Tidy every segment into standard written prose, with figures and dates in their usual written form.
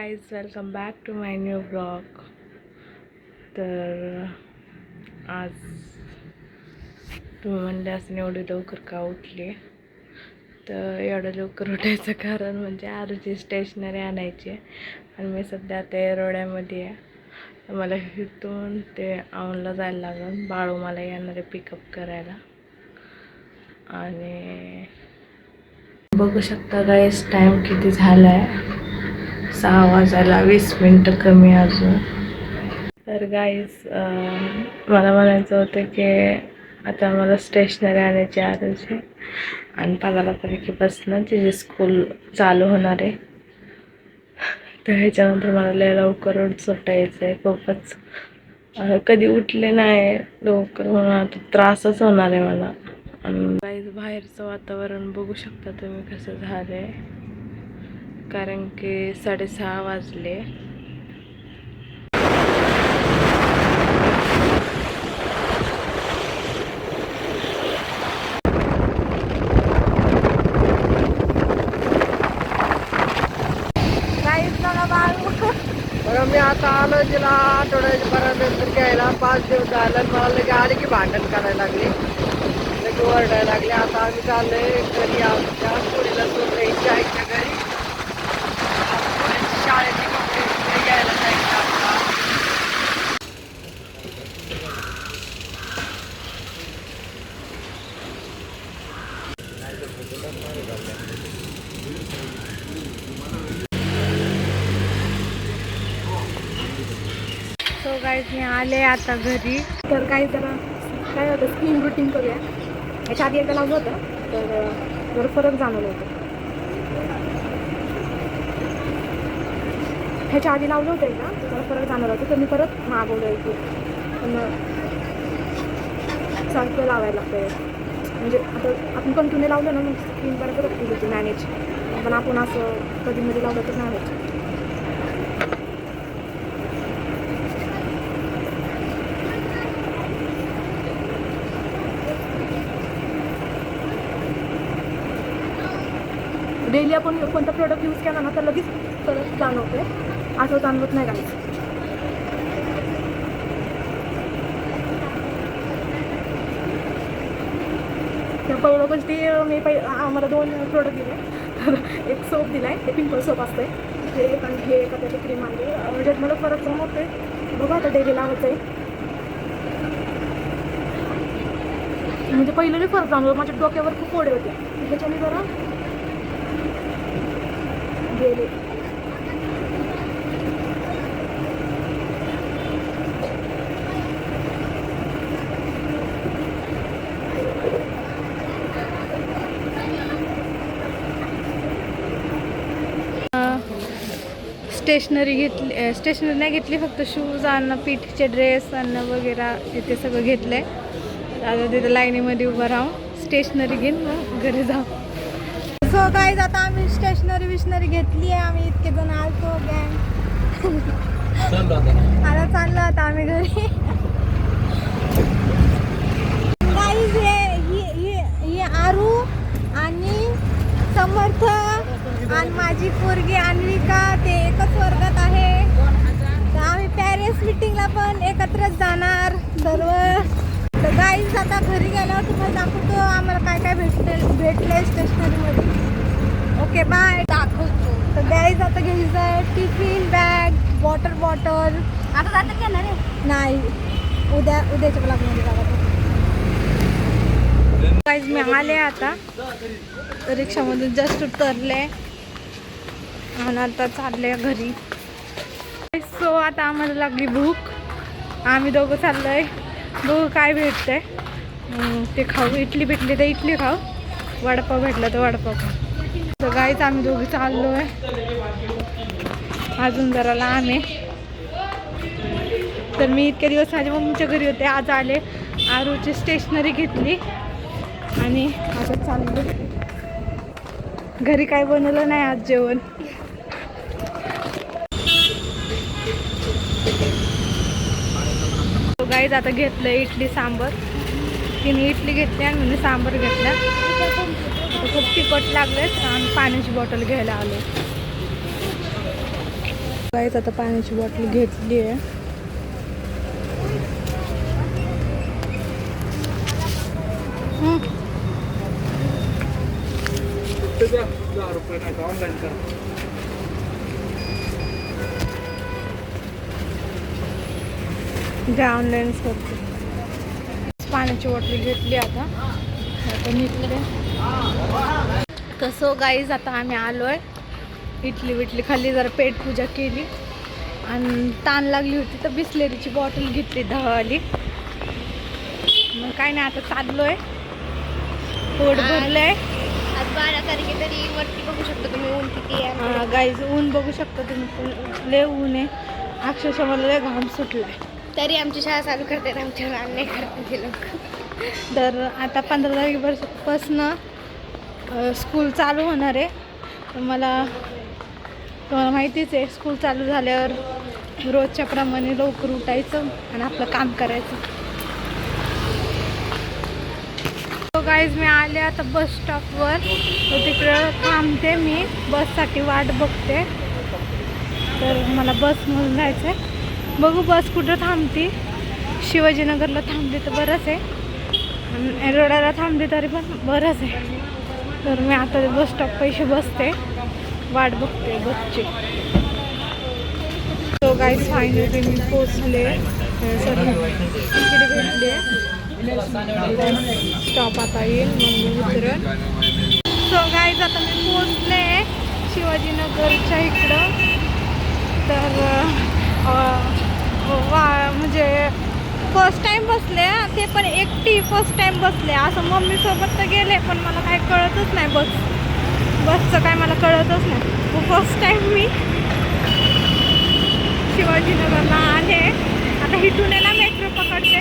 Guys, welcome back to my new blog. तर आज तुम्ही म्हणले असं एवढी लवकर का उठली. तर एवढं लवकर उठायचं कारण म्हणजे आरूची स्टेशनरी आणायची आहे आणि मी सध्या ते रोड्यामध्ये आहे. मला इथून ते औंधला जायला लागेल. बाळू मला येणार आहे पिकअप करायला. आणि बघू शकता गाईज, टाईम किती झाला आहे. 6 वाजायला 20 मिनटं कमी अजून. तर गाईज, मला म्हणायचं होतं की आता मला स्टेशनरी आणायची आरूची आणि 15 तारखेपासून तिची स्कूल चालू होणार आहे. तर ह्याच्यानंतर मला लय लवकर सुटायचं आहे. खूपच कधी उठले नाही लवकर म्हणून आता त्रासच होणार आहे मला. आणि गाईज, बाहेरचं वातावरण बघू शकता तुम्ही कसं झालं आहे, कारण की 6:30 वाजले. बघा, मी आता आलो तिला आठवड्यापर्यंत घ्यायला. 5 दिवस झालं. मला लगे आले की भांडण करायला लागले, लगे ओरडायला लागले. आता आम्ही चाललोय घरी. आमच्या पोरीला सोडून यायची आईच्या घरी. शाळेचे कपडे घ्यायला जायचं आता. सो गाईज, मी आले आता घरी. तर काही जरा काय होतं, स्किन रुटीन करूया. याच्या आधी एकदा लावलं होतं तर जरा फरक जाणवलं होतं. ह्याच्या आधी लावलं होतं एकदा, जरा फरक जाणवला होतं, तर मी परत मागवलं आहे की पण सारखं लावायला लागतं. म्हणजे आता आपण कंटिन्यू लावलं ना, मग स्किन बरोबर होती मॅनेज. पण आपण असं कधीमध्ये लावलं तर नाही होत. डेली आपण कोणता प्रोडक्ट यूज केला ना तर लगेच फरक जाणवते, असं जाणवत नाही काही. तर पहिलं गोष्टी मी आम्हाला 2 प्रोडक्ट दिले. तर एक सोप दिला आहे, ते पिंपल सोप असतं आहे ते, आणि हे एका त्याची क्रीम आणली. म्हणजे मला फरक जाणवतो आहे. बघा आता डेली लावायचं आहे. म्हणजे पहिलं जे फरक जाणवलं, माझ्या डोक्यावर खूप फोडे होते, त्याच्याने जरा गेले. स्टेशनरी नाही घेतली, फक्त शूज आणणं, पीठचे ड्रेस आणणं वगैरे तिथे सगळं घेतलंय. आता तिथं लाईनीमध्ये उभं राहून स्टेशनरी घेऊन मग घरी जाऊ. सो गाईज, आता आम्ही स्टेशनरी घेतली आहे. आम्ही इतके जण आलतो गँग. आता चाललो आता आम्ही घरी. गाईज, ही आरू आणि समर्थ आणि माझी पोरगी अन्विका ते एकच वर्गात आहे. तर आम्ही पॅरेंट्स मीटिंगला पण एकत्रच जाणार सर्व. तर गाईज, आता घरी गेल्यावर तुम्हाला दाखवतो आम्हाला काय काय भेटले स्टेशनरीमध्ये. Okay, bye. दाखवतो. तर गाईज, आता घ्यायचं आहे टिफिन बॅग, वॉटर बॉटल. आता जातं घेणार आहे नाही, उद्याच्या ब्लॉगमध्ये जागा. गाईज, मी आले आता रिक्षामधून, जस्ट उतरले आणि आता चालले घरी. सो आता आम्हाला लागली भूक. आम्ही दोघं चाललोय, बघू काय भेटतंय ते खाऊ. इडली भेटली तर इडली खाऊ, वडापाव भेटला तर वडापाव खाऊ. तर गाईच, आम्ही दोघं चाललोय. अजून जरा लांब आहे. तर मी इतके दिवस माझ्या मम्मीच्या घरी होते, आज आले. आरूची स्टेशनरी घेतली आणि आता चाललो घरी. काय बनवलं नाही आज जेवण. गाईज, आता घेतलं इडली सांबर. तिने इडली घेतली आणि मी सांबर घेतला. खूप तिखट लागले आणि पाण्याची बॉटल घ्यायला आलो. काहीच आता पाण्याची बॉटल घेतली आहे. द्या ऑनलाईन करते. पाण्याची बॉटल घेतली आता निघले. कसं गाईज आता आम्ही आलोय. इटली विटली खाल्ली, जरा पेटपूजा केली आणि ताण लागली होती तर बिस्लेरीची बॉटल घेतली 10वाली. मग काय नाही आता चाललोय. पोट भरलंय. आज 12 तारखेतरी वरती बघू शकता तुम्ही ऊन किती आहे. गाईज ऊन बघू शकता तुम्ही. लय ऊन आहे. अक्षरशः मला लय घाम सुटलाय. तरी आमची शाळा चालू करतात, आमच्या रान नाही करते ते लोक. तर आता 15 तारखेपासून स्कूल चालू होणार आहे. तर तुम्हाला माहितीच आहे, स्कूल चालू झाल्यावर रोजच्या प्रमाणे लवकर उठायचं आणि आपलं काम करायचं. गाईज मी आले आता बस स्टॉपवर. तर तिकडं थांबते मी, बससाठी वाट बघते. तर मला बसमधून जायचं आहे. बघू बस कुठं थांबती. शिवाजीनगरला थांबली तर बरंच आहे आणि एरोडाला थांबली तरी पण बरंच आहे. तर मी आता बस स्टॉप पैसे बसते, वाट बघते बसची. तो गाईज फायनली मी पोचले. इकडे भेटले स्टॉप. आता येईल मग उतरेल. सो गाईज आता मी पोचले शिवाजीनगरच्या इकडं. तर म्हणजे फर्स्ट टाईम बसले, ते पण एकटी फर्स्ट टाईम बसले. असं मम्मीसोबत तर गेले पण मला काही कळतच नाही. बसचं काय मला कळतच नाही. फर्स्ट टाईम मी शिवाजीनगरला आले. आता इथून आहे ना मेट्रो पकडते,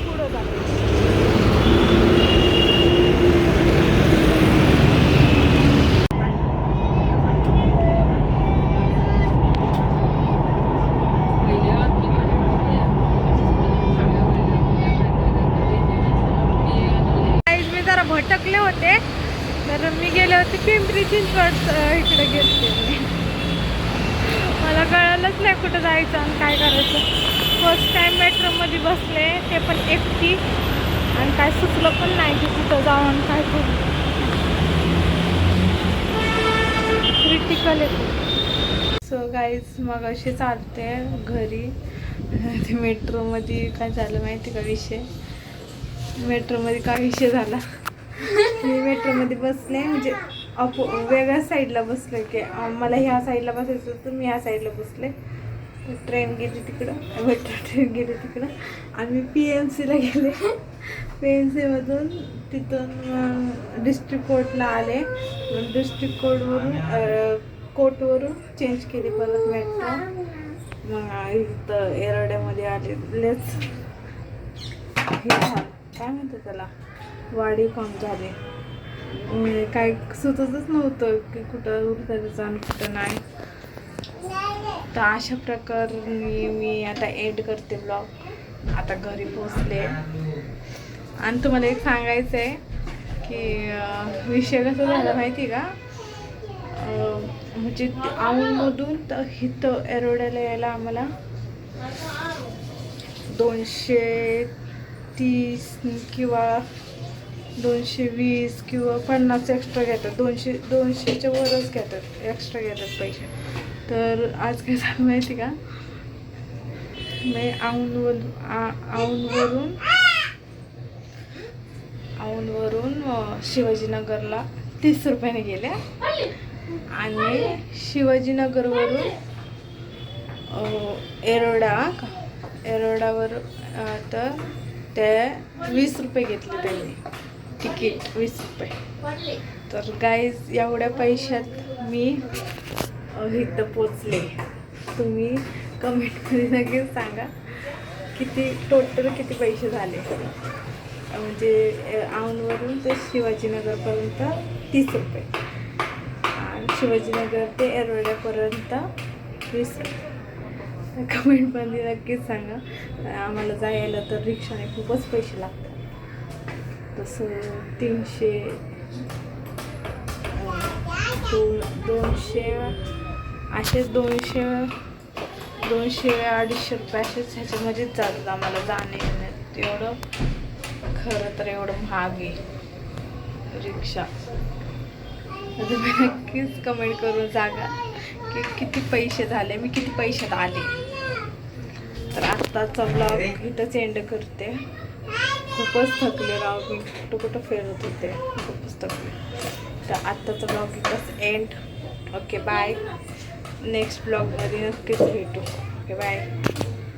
पुढं जाते. भटकले होते तर मी गेले होते पिंपरी चिंचवड. इकडे गेले मला कळलंच नाही कुठं जायचं आणि काय करायचं. फर्स्ट टाईम मेट्रोमध्ये बसले, ते पण एकटी, आणि काय सुचलं पण नाही की कुठं जाऊन काय करू. क्रिटिकल आहे. सो गाईज मग अशी चालते घरी. ते मेट्रोमध्ये काय झालं माहिती का विषय. मेट्रोमध्ये काय विषय झाला. मी मेट्रोमध्ये बसले, म्हणजे वेगळ्या साईडला बसले की मला ह्या साईडला बसायचं होतं. मी ह्या साईडला बसले. ट्रेन गेली तिकडं, मेट्रो ट्रेन गेली तिकडं आणि मी PMCला गेले. PMCमधून तिथून डिस्ट्रिक्ट कोर्टला आले. डिस्ट्रिक्ट कोर्टवरून चेंज केली परत मेट्रो. मग इथं एरोड्यामध्ये आले. हे झालं काय म्हणतात त्याला, वाढीव काम झाले. काय सुचतच नव्हतं की कुठं उतरायचं आणि कुठं नाही. तर अशा प्रकारे मी आता एंड करते ब्लॉग. आता घरी पोचले आणि तुम्हाला एक सांगायचं आहे की विषय कसा झाला माहिती का. म्हणजे औंधमधून तर इथं एरोड्याला यायला आम्हाला 230 किंवा 220 किंवा 50 एक्स्ट्रा घेतात. 200च्या वरच घेतात, एक्स्ट्रा घेतात पैसे. तर आज काय झालं माहिती का, मी औंधवरून शिवाजीनगरला 30 रुपयाने गेले आणि शिवाजीनगरवरून एरोडावर तर ते 20 रुपये घेतले त्यांनी तिकीट, 20 रुपये. तर गाईज एवढ्या पैशात मी इथं पोचले. तुम्ही कमेंटमध्ये नक्कीच सांगा किती टोटल किती पैसे झाले. म्हणजे औंधवरून ते शिवाजीनगरपर्यंत 30 रुपये आणि शिवाजीनगर ते एरोड्यापर्यंत 20 रुपये. कमेंटमध्ये नक्कीच सांगा. आम्हाला जायला तर रिक्षाने खूपच पैसे लागतात. तसं 200 असे 200-250 रुपये असेच ह्याच्यामध्येच जातात आम्हाला जाणे येण्यात. एवढं खरं तर एवढं महाग आहे रिक्षा. तुम्ही नक्कीच कमेंट करून सांगा की किती पैसे झाले, मी किती पैशात आले. तर आत्ताचा ब्लॉग इथंच एंड करते. खूपच थकले राव मी, कुठं फिरत होते, खूपच थकले. तर आत्ताचा ब्लॉग इथंच एंड. Okay bye. नेक्स्ट ब्लॉगमध्ये नक्कीच भेटू. Okay bye.